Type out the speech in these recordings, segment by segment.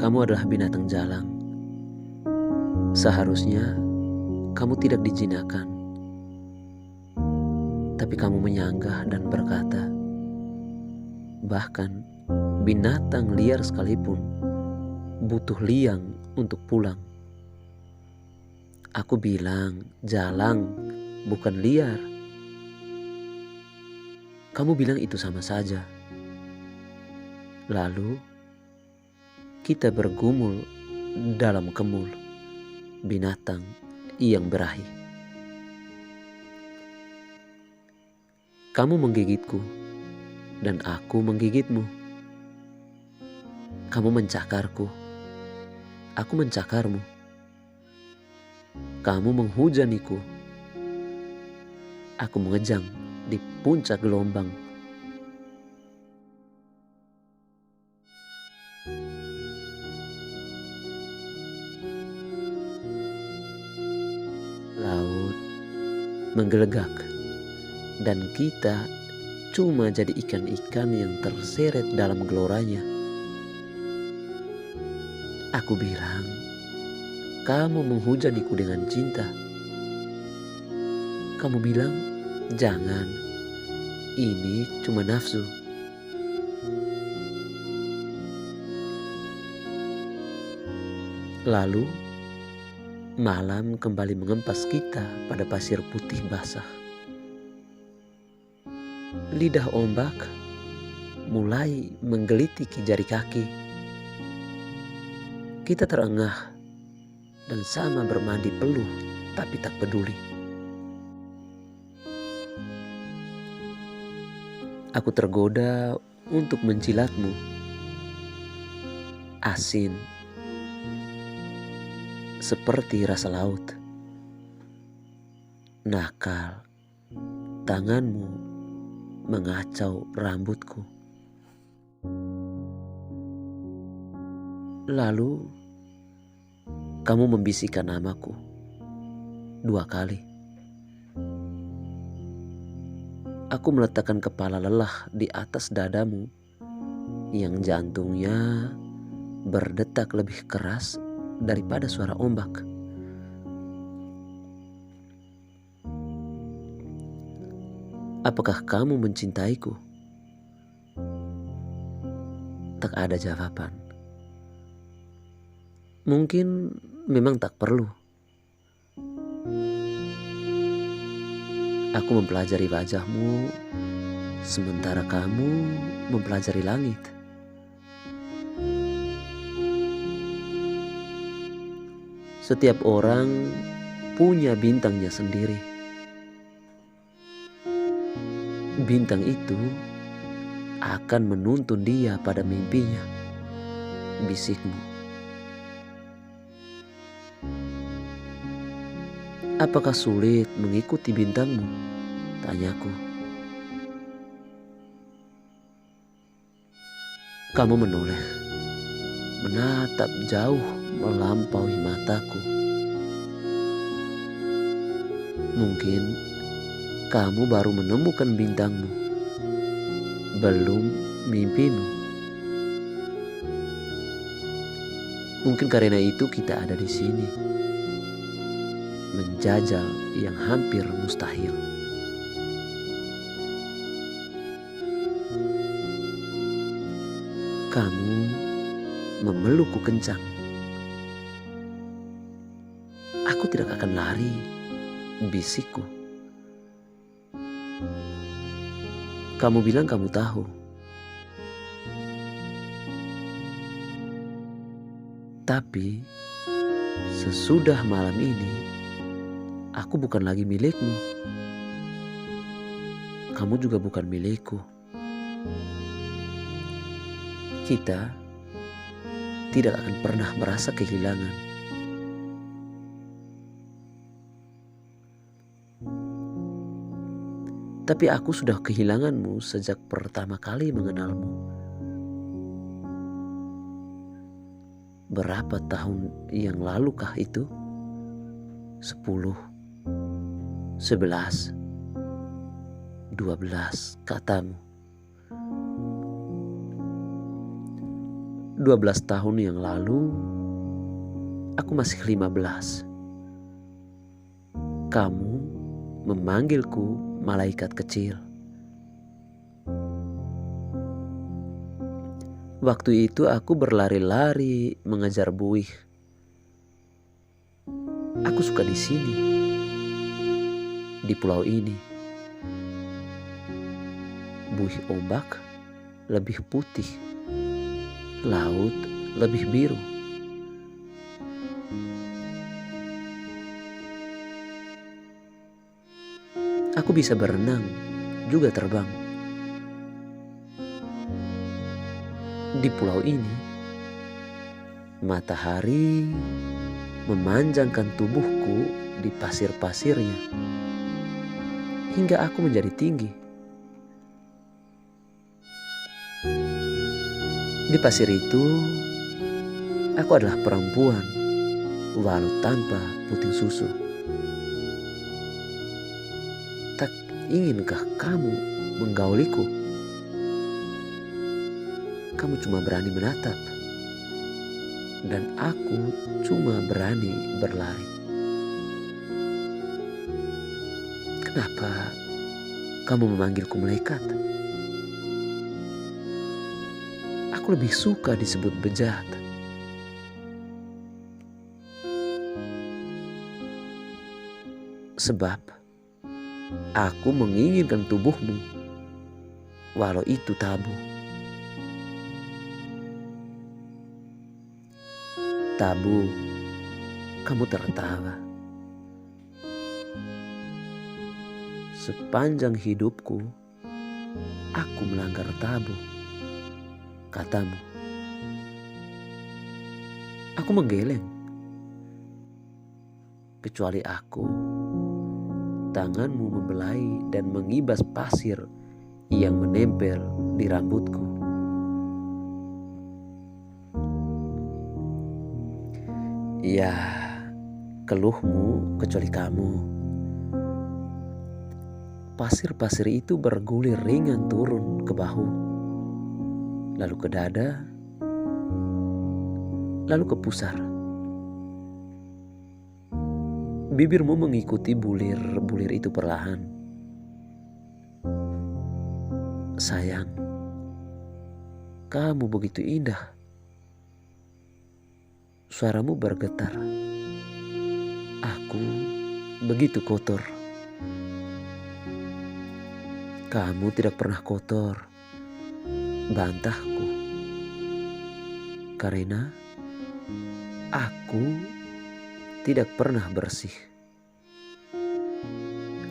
Kamu adalah binatang jalang. Seharusnya kamu tidak dijinakkan. Tapi kamu menyanggah dan berkata, bahkan binatang liar sekalipun butuh liang untuk pulang. Aku bilang jalang, bukan liar. Kamu bilang itu sama saja. Lalu kita bergumul dalam kemul binatang yang berahi. Kamu menggigitku dan aku menggigitmu. Kamu mencakarku, aku mencakarmu. Kamu menghujaniku, aku mengejang di puncak gelombang. Laut menggelegak dan kita cuma jadi ikan-ikan yang terseret dalam geloranya. Aku bilang, kamu menghujaniku dengan cinta. Kamu bilang, jangan, ini cuma nafsu. Lalu, malam kembali mengempas kita pada pasir putih basah. Lidah ombak mulai menggelitiki jari kaki. Kita terengah dan sama bermandi peluh tapi tak peduli. Aku tergoda untuk menjilatmu. Asin seperti rasa laut. Nakal, tanganmu mengacau rambutku. Lalu kamu membisikkan namaku 2 kali. Aku meletakkan kepala lelah di atas dadamu yang jantungnya berdetak lebih keras daripada suara ombak. Apakah kamu mencintaiku? Tak ada jawaban. Mungkin memang tak perlu. Aku mempelajari wajahmu sementara kamu mempelajari langit. Setiap orang punya bintangnya sendiri. Bintang itu akan menuntun dia pada mimpinya, bisikmu. Apakah sulit mengikuti bintangmu? Tanyaku. Kamu menoleh, menatap jauh melampaui mataku. Mungkin kamu baru menemukan bintangmu, belum mimpimu. Mungkin karena itu kita ada di sini, menjajal yang hampir mustahil. Kamu memelukku kencang. Aku tidak akan lari, bisikku. Kamu bilang kamu tahu. Tapi sesudah malam ini, aku bukan lagi milikmu. Kamu juga bukan milikku. Kita tidak akan pernah merasa kehilangan. Tapi aku sudah kehilanganmu sejak pertama kali mengenalmu. Berapa tahun yang lalukah itu? 10, 11, 12 katamu. 12 tahun yang lalu, aku masih 15. Kamu memanggilku malaikat kecil. Waktu itu aku berlari-lari mengejar buih. Aku suka di sini, di pulau ini. Buih ombak lebih putih, laut lebih biru. Aku bisa berenang, juga terbang. Di pulau ini, matahari memanjangkan tubuhku di pasir-pasirnya hingga aku menjadi tinggi. Di pasir itu, aku adalah perempuan walau tanpa puting susu. Tak inginkah kamu menggauliku? Kamu cuma berani menatap, dan aku cuma berani berlari. Kenapa kamu memanggilku malaikat? Aku lebih suka disebut bejat. Sebab aku menginginkan tubuhmu, walau itu tabu. Tabu, kamu tertawa. Sepanjang hidupku, aku melanggar tabu, katamu. Aku menggeleng. Kecuali aku, tanganmu membelai dan mengibas pasir yang menempel di rambutku. Ya, keluhmu kecuali kamu. Pasir-pasir itu bergulir ringan turun ke bahu, lalu ke dada, lalu ke pusar. Bibirmu mengikuti bulir-bulir itu perlahan. Sayang, kamu begitu indah. Suaramu bergetar. Aku begitu kotor. Kamu tidak pernah kotor, bantahku. Karena aku tidak pernah bersih.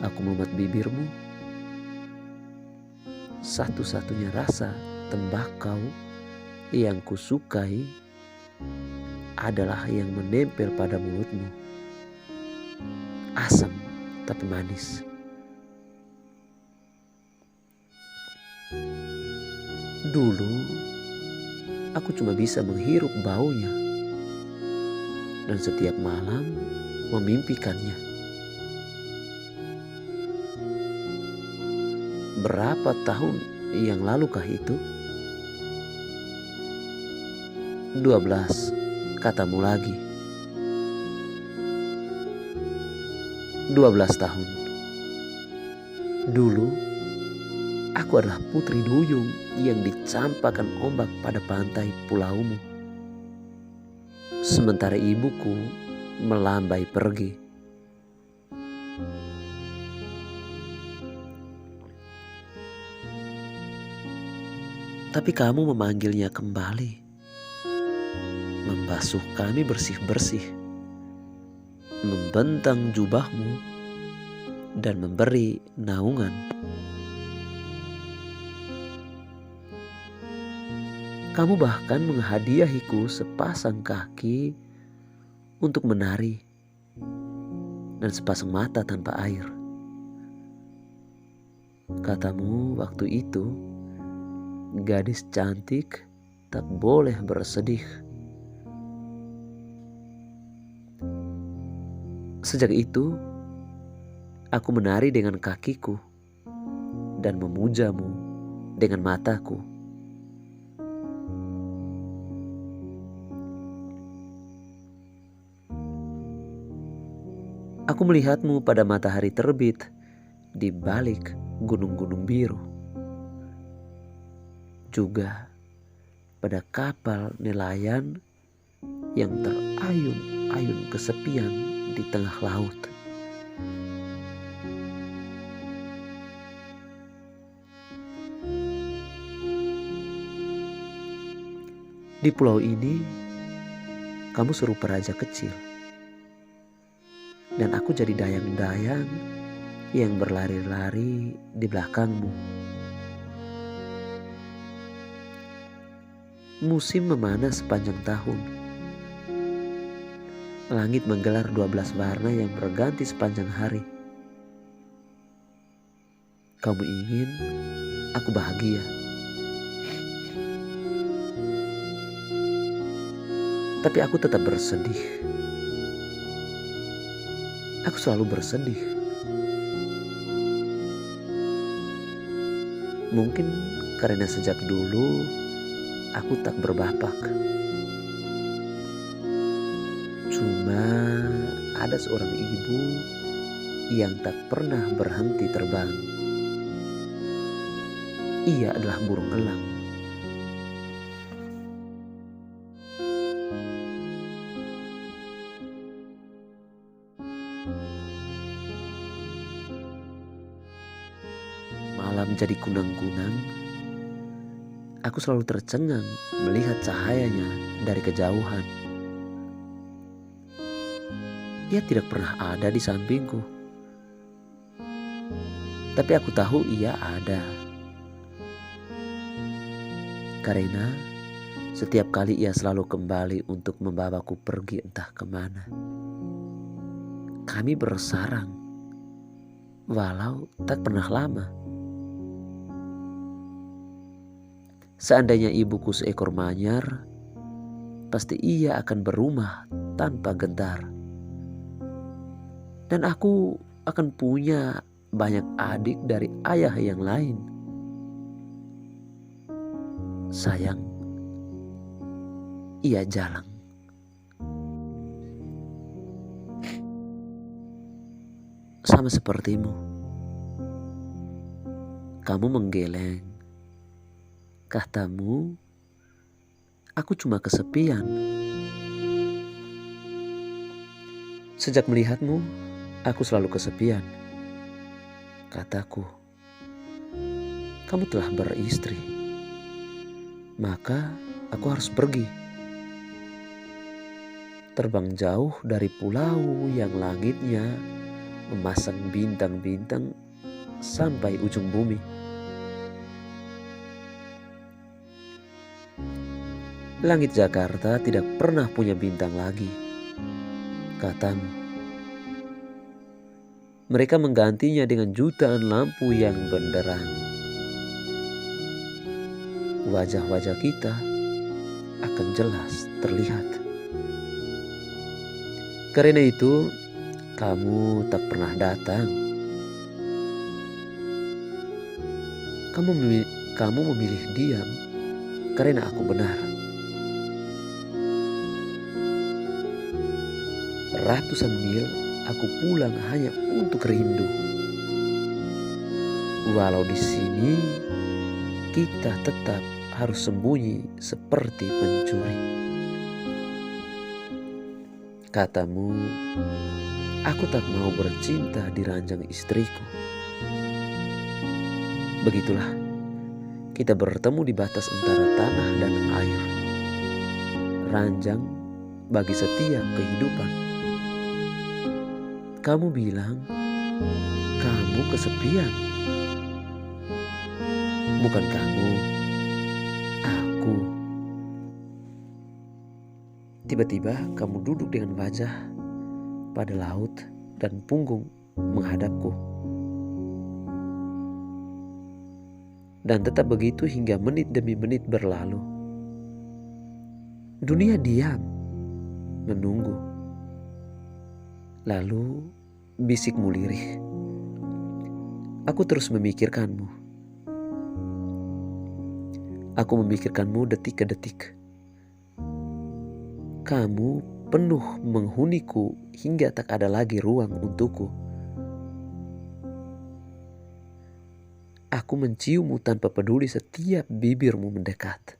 Aku melumat bibirmu. Satu-satunya rasa tembakau yang kusukai adalah yang menempel pada mulutmu. Asam tapi manis. Dulu aku cuma bisa menghirup baunya dan setiap malam memimpikannya. Berapa tahun yang lalukah itu? 12, katamu lagi. 12 tahun. Dulu aku adalah putri duyung yang dicampakkan ombak pada pantai pulaumu. Sementara ibuku melambai pergi. Tapi kamu memanggilnya kembali, membasuh kami bersih-bersih, membentang jubahmu, dan memberi naungan. Kamu bahkan menghadiahiku sepasang kaki untuk menari dan sepasang mata tanpa air. Katamu waktu itu, gadis cantik tak boleh bersedih. Sejak itu, aku menari dengan kakiku dan memujamu dengan mataku. Aku melihatmu pada matahari terbit di balik gunung-gunung biru. Juga pada kapal nelayan yang terayun-ayun kesepian di tengah laut. Di pulau ini, kamu serupa raja kecil. Dan aku jadi dayang-dayang yang berlari-lari di belakangmu. Musim memanas sepanjang tahun. Langit menggelar 12 warna yang berganti sepanjang hari. Kamu ingin aku bahagia. Tapi aku tetap bersedih. Aku selalu bersedih. Mungkin karena sejak dulu aku tak berbapak. Cuma ada seorang ibu yang tak pernah berhenti terbang. Ia adalah burung elang. Malam jadi kunang-kunang. Aku selalu tercengang melihat cahayanya dari kejauhan. Ia tidak pernah ada di sampingku. Tapi aku tahu ia ada. Karena setiap kali ia selalu kembali untuk membawaku pergi entah kemana. Kami bersarang, walau tak pernah lama. Seandainya ibuku seekor manyar, pasti ia akan berumah tanpa gentar. Dan aku akan punya banyak adik dari ayah yang lain. Sayang, ia jalang. Sama sepertimu. Kamu menggeleng. Katamu, aku cuma kesepian. Sejak melihatmu, aku selalu kesepian. Kataku, kamu telah beristri. Maka aku harus pergi. Terbang jauh dari pulau yang langitnya memasang bintang-bintang sampai ujung bumi. Langit Jakarta tidak pernah punya bintang lagi, katamu. Mereka menggantinya dengan jutaan lampu yang benderang. Wajah-wajah kita akan jelas terlihat. Karena itu, kamu tak pernah datang. Kamu memilih diam karena aku benar. Ratusan mil aku pulang hanya untuk rindu. Walau di sini kita tetap harus sembunyi seperti pencuri. Katamu, aku tak mau bercinta di ranjang istriku. Begitulah, kita bertemu di batas antara tanah dan air. Ranjang bagi setiap kehidupan. Kamu bilang, kamu kesepian. Bukan kamu, aku. Tiba-tiba kamu duduk dengan wajah pada laut dan punggung menghadapku. Dan tetap begitu hingga menit demi menit berlalu. Dunia diam, menunggu. Lalu bisikmu lirih. Aku terus memikirkanmu. Aku memikirkanmu detik ke detik. Kamu penuh menghuniku hingga tak ada lagi ruang untukku. Aku menciummu tanpa peduli setiap bibirmu mendekat.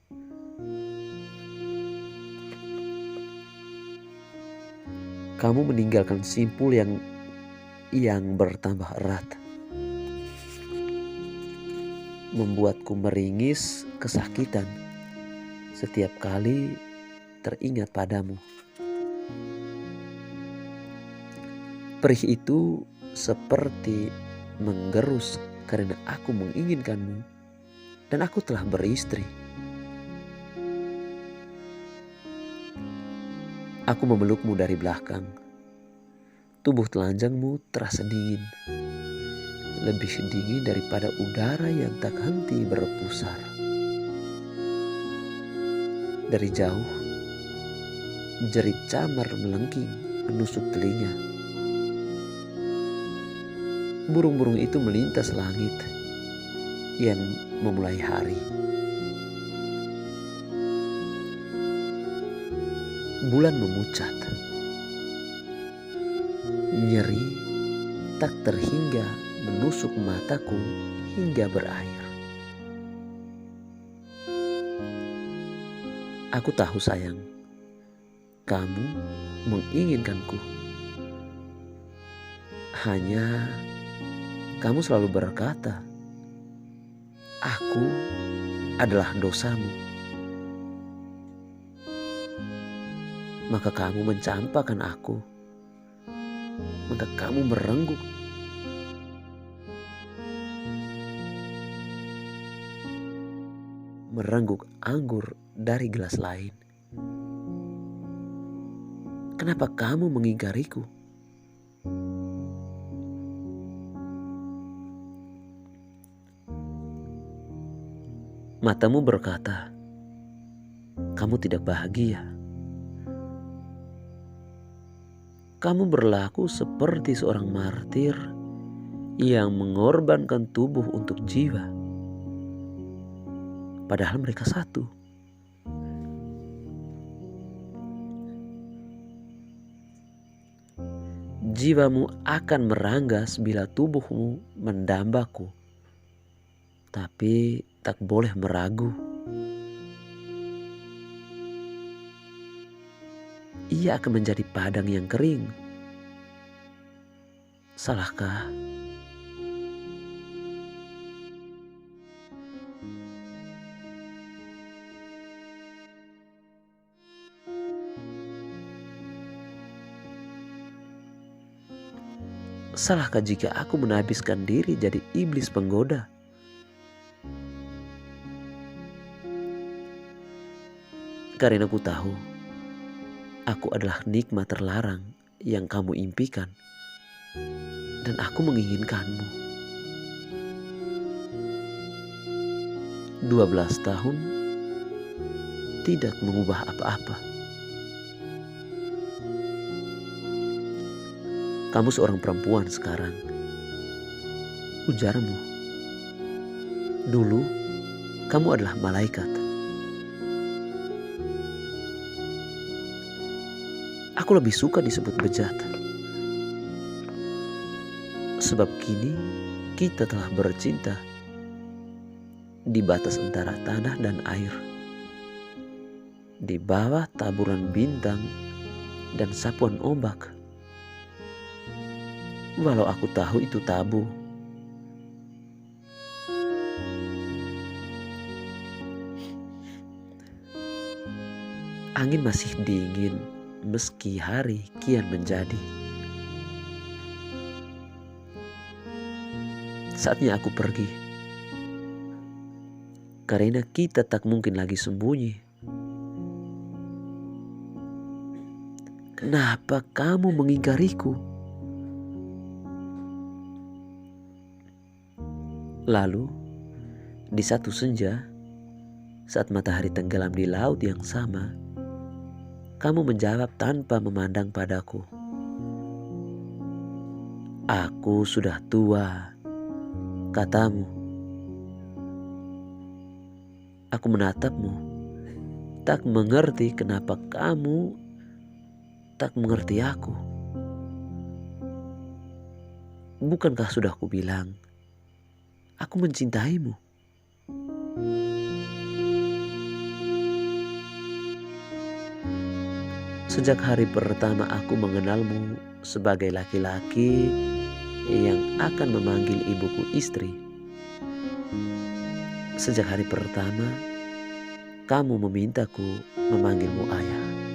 Kamu meninggalkan simpul yang bertambah erat, membuatku meringis kesakitan setiap kali teringat padamu. Perih itu seperti menggerus karena aku menginginkanmu dan aku telah beristri. Aku memelukmu dari belakang. Tubuh telanjangmu terasa dingin. Lebih dingin daripada udara yang tak henti berpusar. Dari jauh, jerit camar melengking menusuk telinga. Burung-burung itu melintas langit yang memulai hari. Bulan memucat. Nyeri tak terhingga menusuk mataku hingga berair. Aku tahu sayang, kamu menginginkanku. Hanya kamu selalu berkata, aku adalah dosamu. Maka kamu mencampakkan aku. Maka kamu merengguk anggur dari gelas lain. Kenapa kamu mengingkariku? Matamu berkata, kamu tidak bahagia. Kamu berlaku seperti seorang martir yang mengorbankan tubuh untuk jiwa. Padahal mereka satu. Jiwamu akan meranggas bila tubuhmu mendambaku. Tapi tak boleh meragu. Ia akan menjadi padang yang kering. Salahkah? Salahkah jika aku menhabiskan diri jadi iblis penggoda? Karena aku tahu aku adalah nikmat terlarang yang kamu impikan. Dan aku menginginkanmu. 12 tahun tidak mengubah apa-apa. Kamu seorang perempuan sekarang. Ujarmu. Dulu kamu adalah malaikat. Aku lebih suka disebut bejat. Sebab kini kita telah bercinta di batas antara tanah dan air. Di bawah taburan bintang dan sapuan ombak. Walau aku tahu itu tabu. Angin masih dingin meski hari kian menjadi. Saatnya aku pergi. Karena kita tak mungkin lagi sembunyi. Kenapa kamu mengingkariku? Lalu, di satu senja, saat matahari tenggelam di laut yang sama, kamu menjawab tanpa memandang padaku. Aku sudah tua, katamu. Aku menatapmu, tak mengerti kenapa kamu tak mengerti aku? Bukankah sudah kubilang, aku mencintaimu? Sejak hari pertama aku mengenalmu sebagai laki-laki yang akan memanggil ibuku istri. Sejak hari pertama, kamu memintaku memanggilmu ayah.